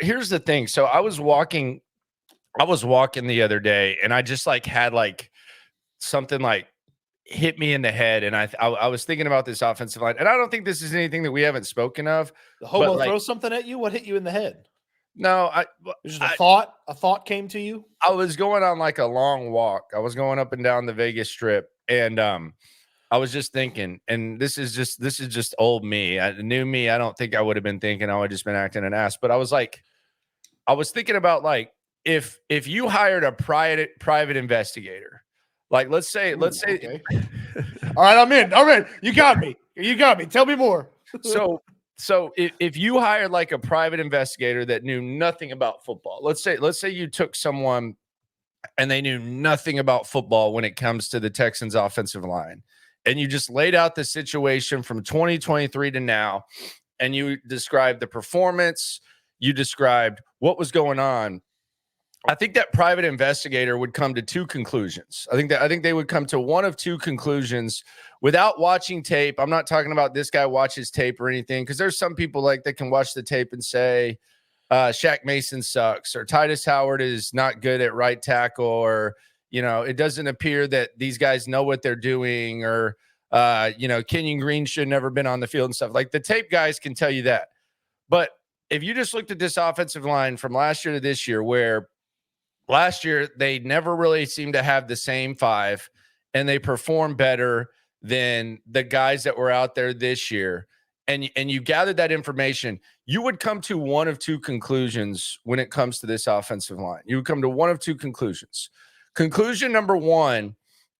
here's the thing. So I was walking the other day, and I just like had like something like hit me in the head, and I was thinking about this offensive line, and I don't think this is anything that we haven't spoken of. The hobo like, throws something at you. What hit you in the head? No, just a thought. A thought came to you. I was going on like a long walk. I was going up and down the Vegas Strip, and I was just thinking, and this is just old me. New me, I don't think I would have been thinking. I would have just been acting an ass. But I was thinking about like if you hired a private investigator, like let's say. Okay. All right, I'm in. You got me. Tell me more. So if you hired like a private investigator that knew nothing about football, let's say you took someone and they knew nothing about football when it comes to the Texans offensive line, and you just laid out the situation from 2023 to now, and you described the performance, you described what was going on. I think that private investigator would come to two conclusions. I think they would come to one of two conclusions without watching tape. I'm not talking about this guy watches tape or anything, because there's some people like that can watch the tape and say Shaq Mason sucks, or Titus Howard is not good at right tackle, or it doesn't appear that these guys know what they're doing, or Kenyon Green should have never been on the field and stuff. Like the tape guys can tell you that. But if you just looked at this offensive line from last year to this year, where last year they never really seemed to have the same five, and they performed better than the guys that were out there this year, and you gathered that information, you would come to one of two conclusions when it comes to this offensive line. You would come to one of two conclusions. Conclusion number one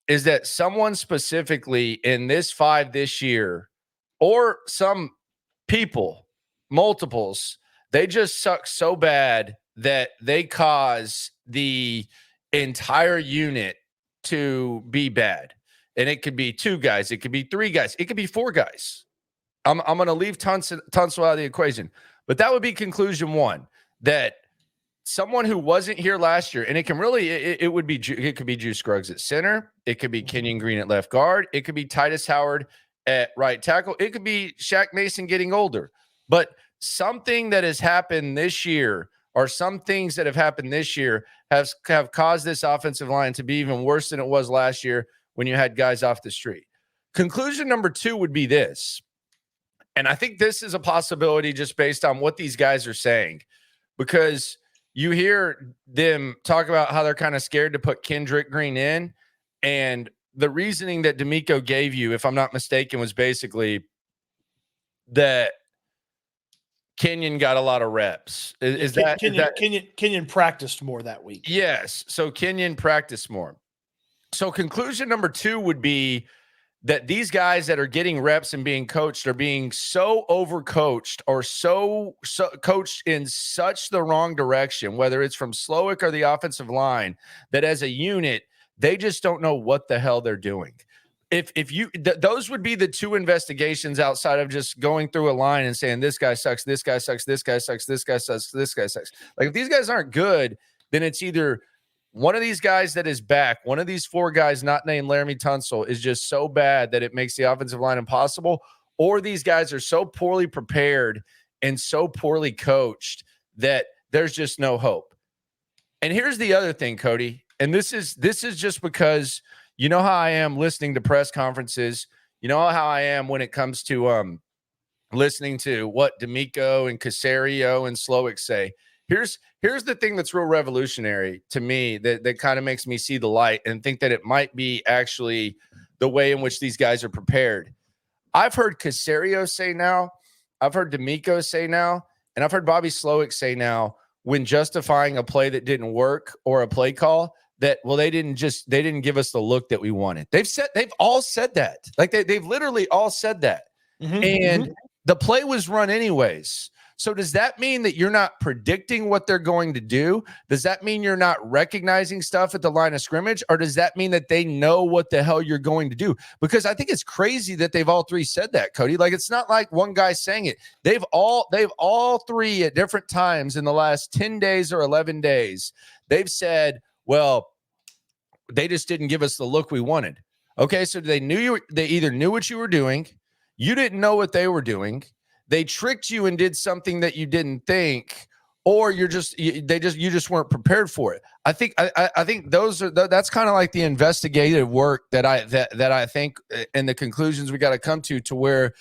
is that someone specifically in this five this year, or some people, multiples, they just suck so bad that they cause the entire unit to be bad. And it could be two guys, it could be three guys, it could be four guys. I'm going to leave Tunsil out of the equation. But that would be conclusion one, that someone who wasn't here last year, and it can really, it could be Juice Scruggs at center, it could be Kenyon Green at left guard, it could be Titus Howard at right tackle, it could be Shaq Mason getting older. But something that has happened this year, or some things that have happened this year, have caused this offensive line to be even worse than it was last year when you had guys off the street. Conclusion number two would be this, and I think this is a possibility just based on what these guys are saying, because you hear them talk about how they're kind of scared to put Kendrick Green in, and the reasoning that DeMeco gave you, if I'm not mistaken, was basically that Kenyon got a lot of reps. Kenyon practiced more that week? Yes. So Kenyon practiced more. So conclusion number two would be that these guys that are getting reps and being coached are being so overcoached, or so coached in such the wrong direction, whether it's from Slowick or the offensive line, that as a unit, they just don't know what the hell they're doing. If you those would be the two investigations outside of just going through a line and saying this guy sucks, this guy sucks, this guy sucks, this guy sucks, this guy sucks. Like if these guys aren't good, then it's either one of these guys that is back, one of these four guys not named Laramie Tunsil is just so bad that it makes the offensive line impossible, or these guys are so poorly prepared and so poorly coached that there's just no hope. And here's the other thing, Cody, and this is just because you know how I am listening to press conferences. You know how I am when it comes to listening to what DeMeco and Caserio and Slowick say. Here's the thing that's real revolutionary to me that kind of makes me see the light and think that it might be actually the way in which these guys are prepared. I've heard Caserio say now, I've heard DeMeco say now, and I've heard Bobby Slowick say now, when justifying a play that didn't work or a play call, that, well, they didn't give us the look that we wanted. They've all said that. Like they've literally all said that. And the play was run anyways. So does that mean that you're not predicting what they're going to do? Does that mean you're not recognizing stuff at the line of scrimmage? Or does that mean that they know what the hell you're going to do? Because I think it's crazy that they've all three said that, Cody. Like, it's not like one guy saying it. They've all three at different times in the last 10 days or 11 days, they've said, well, they just didn't give us the look we wanted. Okay, so they either knew what you were doing, you didn't know what they were doing, they tricked you and did something that you didn't think, or you just weren't prepared for it. I think that's kind of like the investigative work that I think, and the conclusions we got to come to where,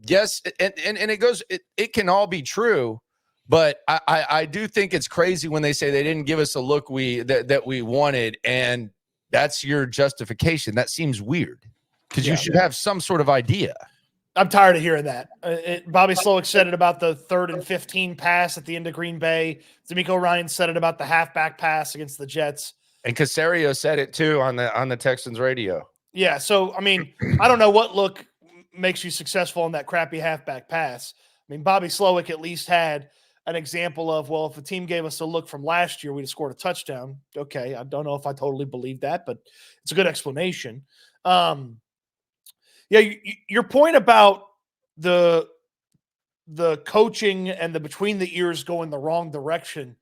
yes, and it can all be true, but I do think it's crazy when they say they didn't give us a look that we wanted, and that's your justification. That seems weird because you should have some sort of idea. I'm tired of hearing that. Bobby Slowick said it about the 3rd and 15 pass at the end of Green Bay. DeMeco Ryans said it about the halfback pass against the Jets. And Caserio said it too on the Texans radio. Yeah, so I mean, I don't know what look makes you successful in that crappy halfback pass. I mean, Bobby Slowick at least had an example of, well, if a team gave us a look from last year, we'd have scored a touchdown. Okay, I don't know if I totally believe that, but it's a good explanation. Yeah, your point about the coaching and the between the ears going the wrong direction,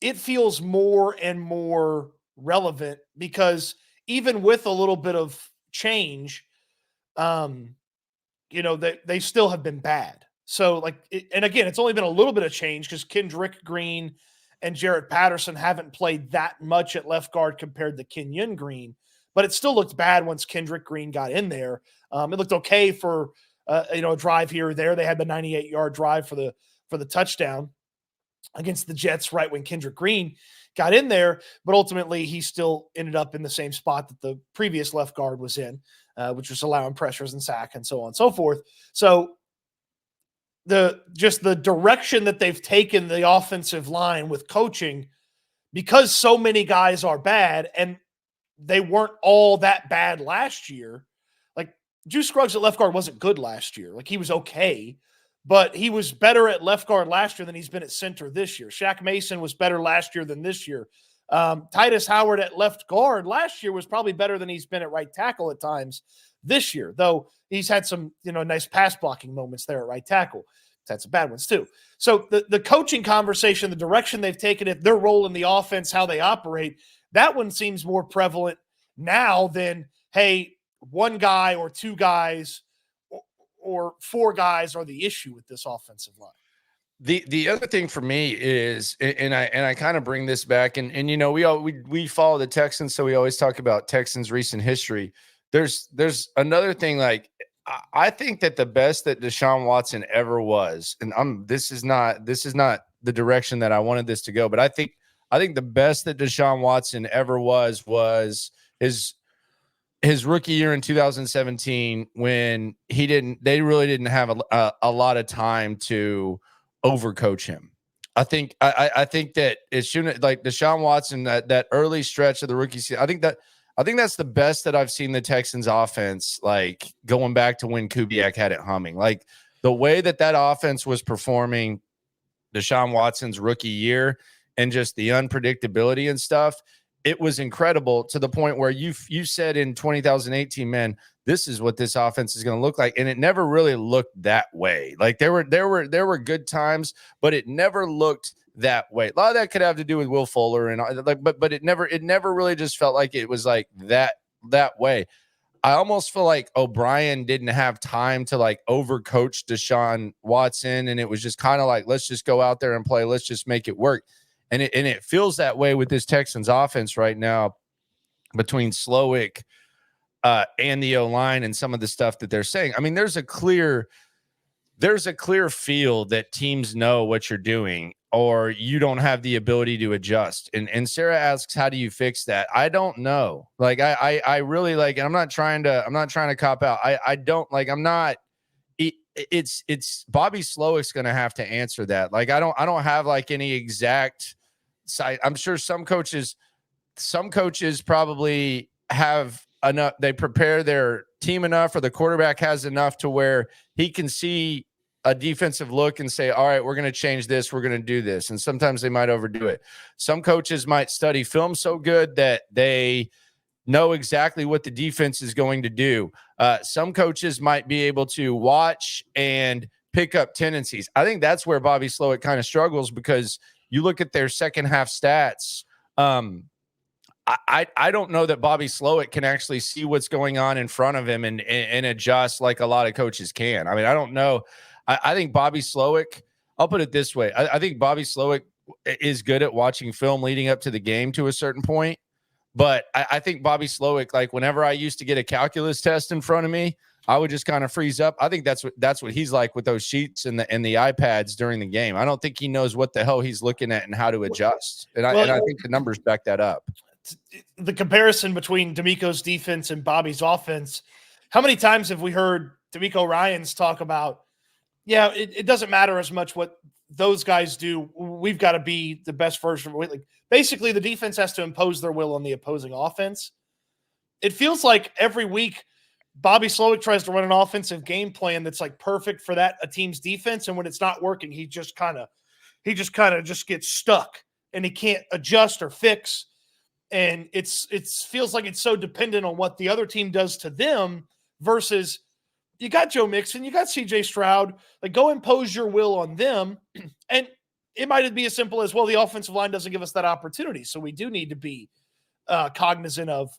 it feels more and more relevant because even with a little bit of change, they still have been bad. So and again, it's only been a little bit of change because Kendrick Green and Jarrett Patterson haven't played that much at left guard compared to Kenyon Green, but it still looked bad once Kendrick Green got in there. It looked okay for a drive here or there. They had the 98-yard drive for the touchdown against the Jets right when Kendrick Green got in there, but ultimately he still ended up in the same spot that the previous left guard was in, which was allowing pressures and sack and so on and so forth. So the direction that they've taken the offensive line with coaching, because so many guys are bad and they weren't all that bad last year. Like Juice Scruggs at left guard wasn't good last year. Like he was okay, but he was better at left guard last year than he's been at center this year. Shaq Mason was better last year than this year. Titus Howard at left guard last year was probably better than he's been at right tackle at times this year, though he's had some, nice pass blocking moments there at right tackle. He's had some bad ones too. So the coaching conversation, the direction they've taken it, their role in the offense, how they operate, that one seems more prevalent now than, hey, one guy or two guys or four guys are the issue with this offensive line. The other thing for me is, and I kind of bring this back, and we follow the Texans, so we always talk about Texans' recent history. There's another thing, like I think that the best that Deshaun Watson ever was, and this is not the direction that I wanted this to go, but I think the best that Deshaun Watson ever was his rookie year in 2017 when they really didn't have a lot of time to overcoach him. I think that it shouldn't, like Deshaun Watson, that early stretch of the rookie season, I think that's the best that I've seen the Texans offense, like going back to when Kubiak had it humming. Like the way that offense was performing Deshaun Watson's rookie year and just the unpredictability and stuff, it was incredible to the point where you said in 2018, man, this is what this offense is going to look like. And it never really looked that way. Like there were good times, but it never looked that way. A lot of that could have to do with Will Fuller and but it never really just felt like it was like that way. I almost feel like O'Brien didn't have time to like overcoach Deshaun Watson. And it was just kind of like, let's just go out there and play. Let's just make it work. And it feels that way with this Texans offense right now between Slowick and the O-line and some of the stuff that they're saying. I mean, there's a clear feel that teams know what you're doing or you don't have the ability to adjust. And Sarah asks, how do you fix that? I don't know. Like, I really like, and I'm not trying to cop out. I don't like, I'm not, it's Bobby Slowick's going to have to answer that. Like, I don't have like any exact site. I'm sure some coaches probably have enough. They prepare their team enough, or the quarterback has enough to where he can see a defensive look and say, all right, we're going to change this. We're going to do this. And sometimes they might overdo it. Some coaches might study film so good that they know exactly what the defense is going to do. Some coaches might be able to watch and pick up tendencies. I think that's where Bobby Slowick kind of struggles, because you look at their second half stats. I don't know that Bobby Slowick can actually see what's going on in front of him and adjust like a lot of coaches can. I mean, I don't know. I think Bobby Slowick, I'll put it this way. I think Bobby Slowick is good at watching film leading up to the game to a certain point. But I think Bobby Slowick, like whenever I used to get a calculus test in front of me, I would just kind of freeze up. I think that's what he's like with those sheets and the iPads during the game. I don't think he knows what the hell he's looking at and how to adjust. And I think the numbers back that up. The comparison between DeMeco's defense and Bobby's offense. How many times have we heard DeMeco Ryans talk about, yeah, it doesn't matter as much what those guys do. We've got to be the best version. Like, basically, the defense has to impose their will on the opposing offense. It feels like every week Bobby Slowick tries to run an offensive game plan that's like perfect for a team's defense, and when it's not working, he just kind of gets stuck and he can't adjust or fix. And it feels like it's so dependent on what the other team does to them versus you got Joe Mixon, you got CJ Stroud, like go impose your will on them. And it might be as simple as, well, the offensive line doesn't give us that opportunity. So we do need to be cognizant of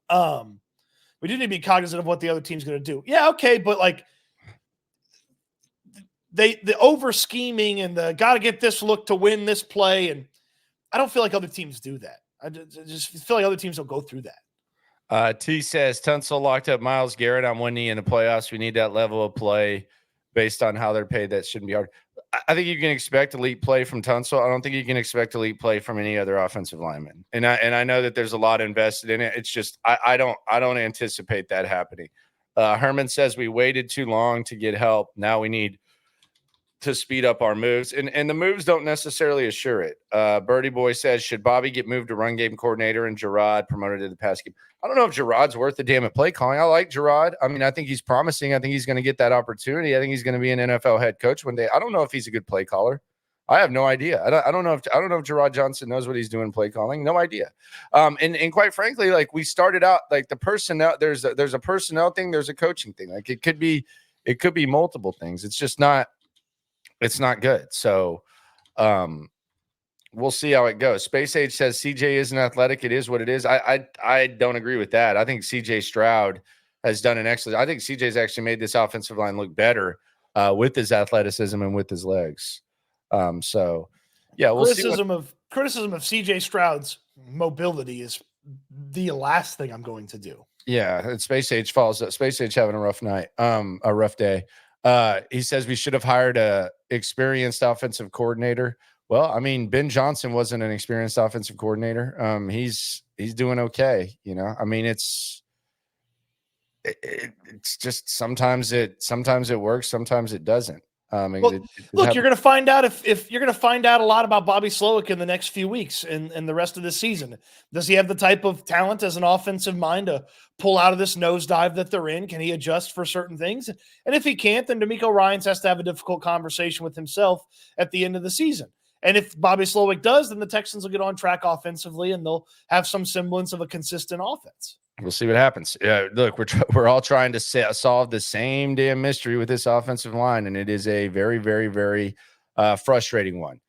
what the other team's going to do. Yeah. Okay. But like the over scheming and the got to get this look to win this play. And I don't feel like other teams do that. I just feel like other teams don't go through that. T says Tunsil locked up Myles Garrett on one knee in the playoffs. We need that level of play based on how they're paid. That shouldn't be hard. I think you can expect elite play from Tunsil. I don't think you can expect elite play from any other offensive lineman. And I know that there's a lot invested in it. It's just I don't anticipate that happening. Herman says we waited too long to get help. Now we need to speed up our moves, and the moves don't necessarily assure it. Birdie Boy says, should Bobby get moved to run game coordinator and Gerard promoted to the pass game? I don't know if Gerard's worth the damn at play calling. I like Gerard. I mean, I think he's promising. I think he's going to get that opportunity. I think he's going to be an NFL head coach one day. I don't know if he's a good play caller. I have no idea. I don't know if Gerard Johnson knows what he's doing play calling. No idea. And quite frankly, like we started out, like the personnel, there's a personnel thing, there's a coaching thing. Like it could be multiple things. It's just not. It's not good. So we'll see how it goes. Space Age says CJ isn't athletic. It is what it is. I don't agree with that. I think CJ Stroud has done an excellent. I think CJ's actually made this offensive line look better with his athleticism and with his legs. So yeah, we'll criticism of CJ Stroud's mobility is the last thing I'm going to do. Yeah, and Space Age falls. Space Age having a rough night, a rough day. He says we should have hired a experienced offensive coordinator. Well, I mean, Ben Johnson wasn't an experienced offensive coordinator. He's doing okay. You know, I mean, it's just sometimes it works, sometimes it doesn't. Look, you're going to find out if you're going to find out a lot about Bobby Slowick in the next few weeks and the rest of the season. Does he have the type of talent as an offensive mind to pull out of this nosedive that they're in? Can he adjust for certain things? And if he can't, then DeMeco Ryans has to have a difficult conversation with himself at the end of the season. And if Bobby Slowick does, then the Texans will get on track offensively and they'll have some semblance of a consistent offense. We'll see what happens. Yeah, look, we're all trying to solve the same damn mystery with this offensive line, and it is a very, very, very frustrating one.